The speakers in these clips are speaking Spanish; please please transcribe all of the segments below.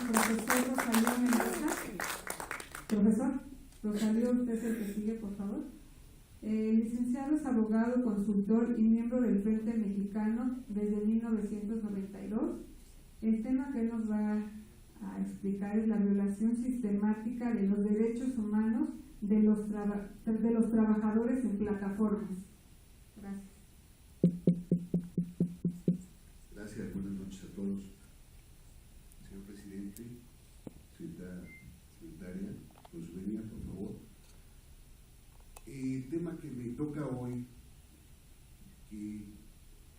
profesor Rosalío Mendoza. Profesor Rosalío, usted es el que sigue, por favor. El licenciado es abogado, consultor y miembro del Frente Mexicano desde 1992. El tema que él nos va a explicar es la violación sistemática de los derechos humanos de los trabajadores en plataformas. Gracias. Gracias, buenas noches a todos. Señor presidente, secretaria, con su venia, por favor. El tema que me toca hoy, que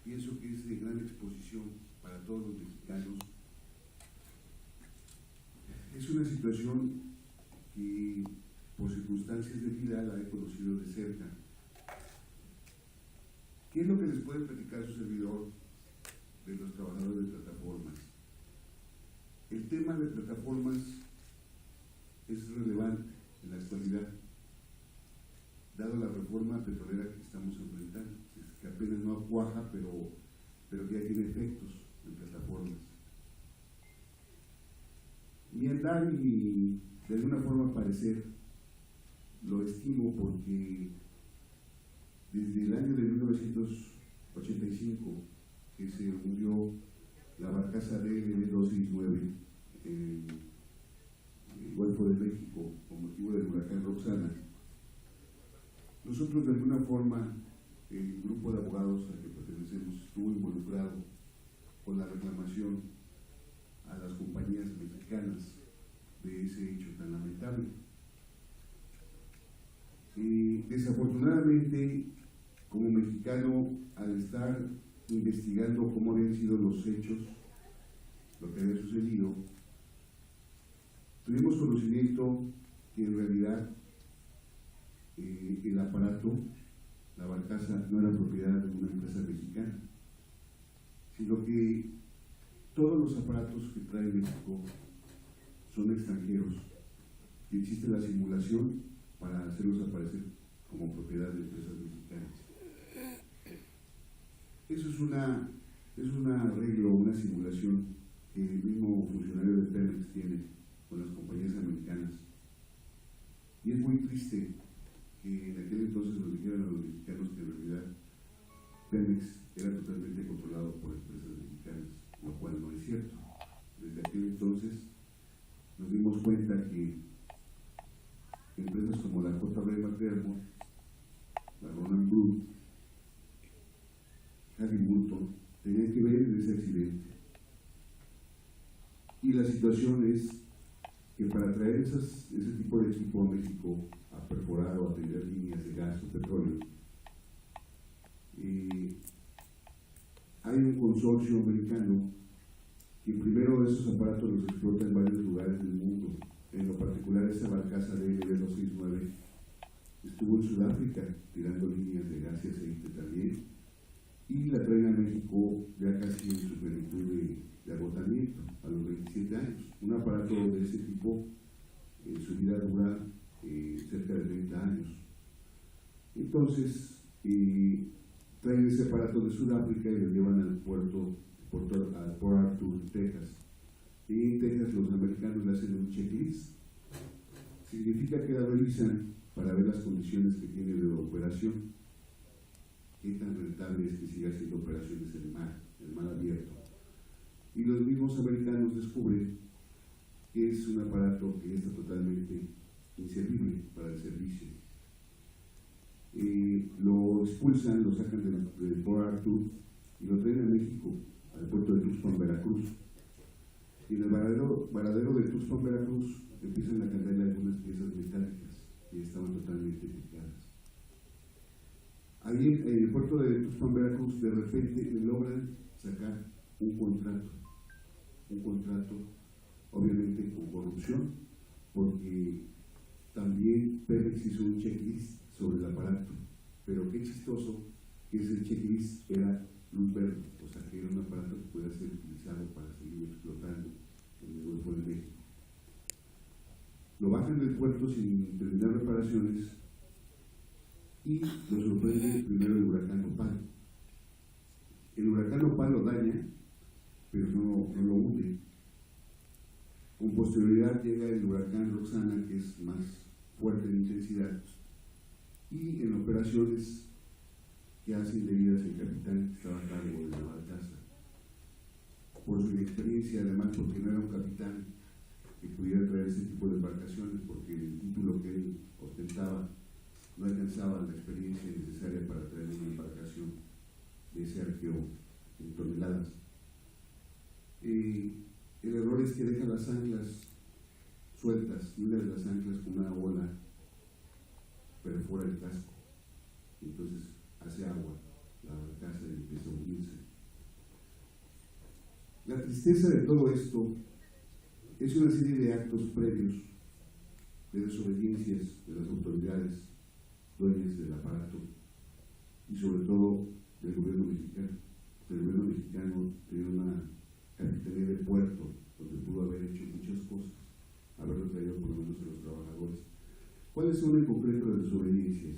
pienso que es de gran exposición para todos los mexicanos, es una situación que por circunstancias de vida la he conocido de cerca. ¿Qué es lo que les puede platicar su servidor de los trabajadores de plataformas? El tema de plataformas es relevante en la actualidad, dado la reforma petrolera que estamos enfrentando, que apenas no cuaja, pero que ya tiene efectos en plataformas. Mi andar y de alguna forma parecer lo estimo porque desde el año de 1985 que se hundió la barcaza DLB 269 en el Golfo de México con motivo del huracán Roxana, nosotros de alguna forma, el grupo de abogados al que pertenecemos estuvo involucrado con la reclamación a las compañías mexicanas de ese hecho tan lamentable. Desafortunadamente, como mexicano, al estar investigando cómo habían sido los hechos, lo que había sucedido, tuvimos conocimiento que en realidad el aparato, la barcaza, no era propiedad de una empresa mexicana, sino que todos los aparatos que trae México son extranjeros y existe la simulación para hacerlos aparecer como propiedad de empresas mexicanas. Eso es un arreglo, una simulación que el mismo funcionario de Pemex tiene con las compañías americanas. Y es muy triste que en aquel entonces nos dijeran a los mexicanos que en realidad Pemex era totalmente controlado por empresas mexicanas, lo cual no es cierto. Desde aquel entonces nos dimos cuenta que empresas como la J.B. McDermott, la Roland Group, Harry Burton, tenían que ver en ese accidente. Y la situación es que para traer ese tipo de equipo a México, a perforar o a tener líneas de gas o petróleo, hay un consorcio americano que primero esos aparatos los explota en varios lugares del mundo. En lo particular, esa barcaza de DLB-269 estuvo en Sudáfrica tirando líneas de gas y aceite también, y la traen a México ya casi en su plenitud de agotamiento, a los 27 años. Un aparato de ese tipo, su vida dura cerca de 30 años. Entonces, traen ese aparato de Sudáfrica y lo llevan al puerto Arthur, Texas. Y en Texas los americanos le hacen un checklist. Significa que la revisan para ver las condiciones que tiene de operación, qué tan rentable es que siga haciendo operaciones en el mar abierto. Y los mismos americanos descubren que es un aparato que está totalmente inservible para el servicio. Lo expulsan, lo sacan del Port Arthur y lo traen a México, al puerto de Tuxpan, Veracruz. Y en el varadero de Tuxpan, Veracruz, empiezan a cargarle algunas piezas metálicas que estaban totalmente picadas. Ahí en el puerto de Tuxpan, Veracruz, de repente le logran sacar un contrato, obviamente con corrupción, porque también Pemex hizo un checklist sobre el aparato, pero qué chistoso que ese checklist era luz verde, o sea que era un aparato que puede ser utilizado para seguir explotando en el Golfo de México. Lo bajan del puerto sin terminar reparaciones y lo sorprende primero el huracán Opal. El huracán Opal lo daña, pero no lo hunde. posterioridad llega el huracán Roxana, que es más fuerte en intensidad, y en operaciones que hacen debidas el capitán que estaba a cargo de la barcaza. Por su inexperiencia, además, porque no era un capitán que pudiera traer ese tipo de embarcaciones, porque el título que él ostentaba no alcanzaba la experiencia necesaria para traer una embarcación de ese arqueo en toneladas. El error es que deja las anclas sueltas, y una de las anclas con una ola perfora el casco, entonces hace agua la barcaza y empieza a hundirse. La tristeza de todo esto es una serie de actos previos de desobediencias de las autoridades dueñas del aparato y sobre todo del gobierno mexicano. El gobierno mexicano tenía una capitanía de puerto donde pudo haber hecho muchas cosas, haberlo traído por lo menos a los trabajadores. ¿Cuáles son en concreto las desobediencias?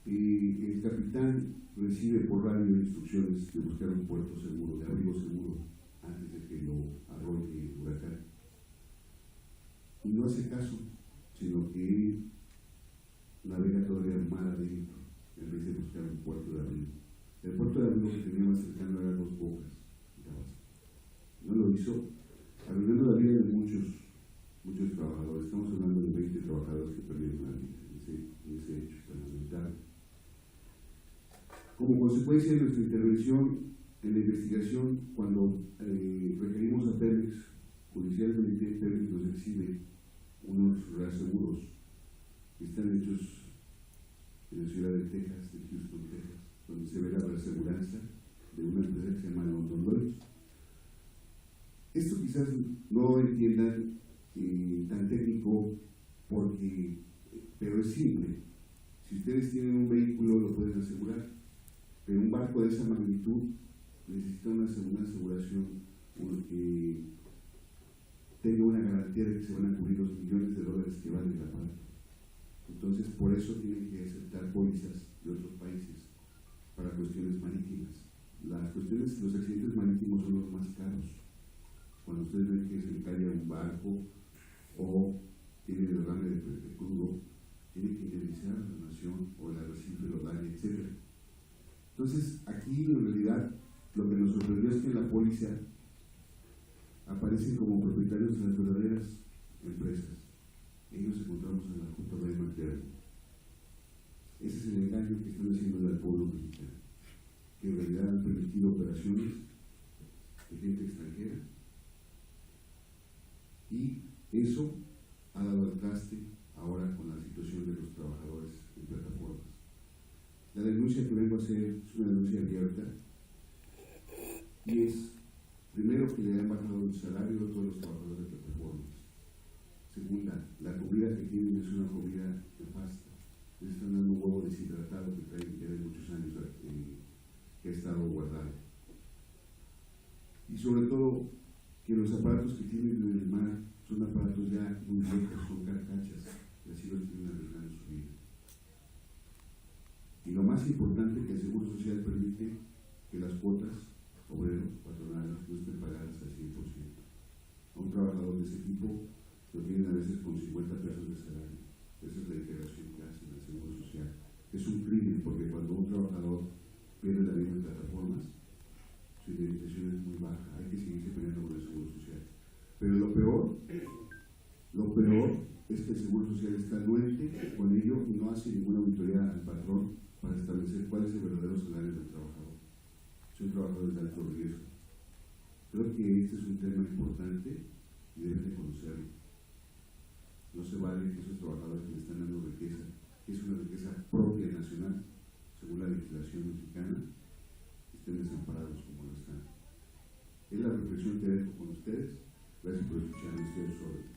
El capitán recibe por radio instrucciones de buscar un puerto seguro, de abrigo seguro, antes de que lo arrolle el huracán. Y no hace caso, sino que él navega todavía mar adentro, en vez de buscar un puerto de abrigo. El puerto de abrigo que tenía más cercano era Dos Bocas, no lo hizo, arruinando la vida de muchos trabajadores. Estamos hablando de 20 trabajadores que perdieron la vida en ese hecho tan lamentable. Como consecuencia de nuestra intervención en la investigación, cuando requerimos a Pemex, judicialmente Pemex nos exhibe unos reaseguros que están hechos en la ciudad de Texas, de Houston, Texas, donde se ve la reaseguranza de una empresa que se llama London Lloyds. Esto quizás no entiendan tan técnico, pero es simple. Si ustedes tienen un vehículo, lo pueden asegurar, pero un barco de esa magnitud necesita una aseguración que tenga una garantía de que se van a cubrir los millones de dólares que vale el aparato. Entonces, por eso tienen que aceptar pólizas de otros países para cuestiones marítimas. Los accidentes marítimos son los más caros. Cuando ustedes ven que se le cae a un barco o tiene derrame de crudo, tiene que indemnizar a la nación o el arrecife lo daña, etc. Entonces, aquí en realidad lo que nos sorprendió es que en la póliza aparecen como propietarios de las verdaderas empresas. Ellos encontramos en la Junta de Manterno. Ese es el engaño que están haciendo al pueblo mexicano, que en realidad han permitido operaciones de gente extranjera, y eso ha dado al traste ahora con la situación de los trabajadores en plataformas. La denuncia que vengo a hacer es una denuncia abierta y es, primero, que le han bajado el salario a todos los trabajadores de plataformas. Segunda, la comida que tienen es una comida nefasta. Les están dando un huevo deshidratado que traen ya de muchos años que ha estado guardado. Y sobre todo, que los aparatos que tienen en el mar son aparatos ya muy viejos, son carcachas, y así los tienen arriesgando su vida. Y lo más importante, que el Seguro Social permite que las cuotas obreros, patronales, no estén pagadas al 100%. A un trabajador de ese tipo lo tienen a veces con 50 pesos de salario. Esa es la integración que hacen al Seguro Social. Es un crimen, porque cuando un trabajador pierde la vida en plataformas, su indemnización es muy baja. Hay que seguirse peleando con el Seguro Social. Pero lo peor es que el Seguro Social está anuente con ello y no hace ninguna auditoría al patrón para establecer cuál es el verdadero salario del trabajador. Son trabajadores de alto riesgo. Creo que este es un tema importante y deben de conocerlo. No se vale que esos trabajadores que le están dando riqueza, que es una riqueza propia nacional, según la legislación mexicana, estén desamparados como lo están. Es la reflexión que dejo con ustedes. Gracias por escucharme. Estoy a sus órdenes.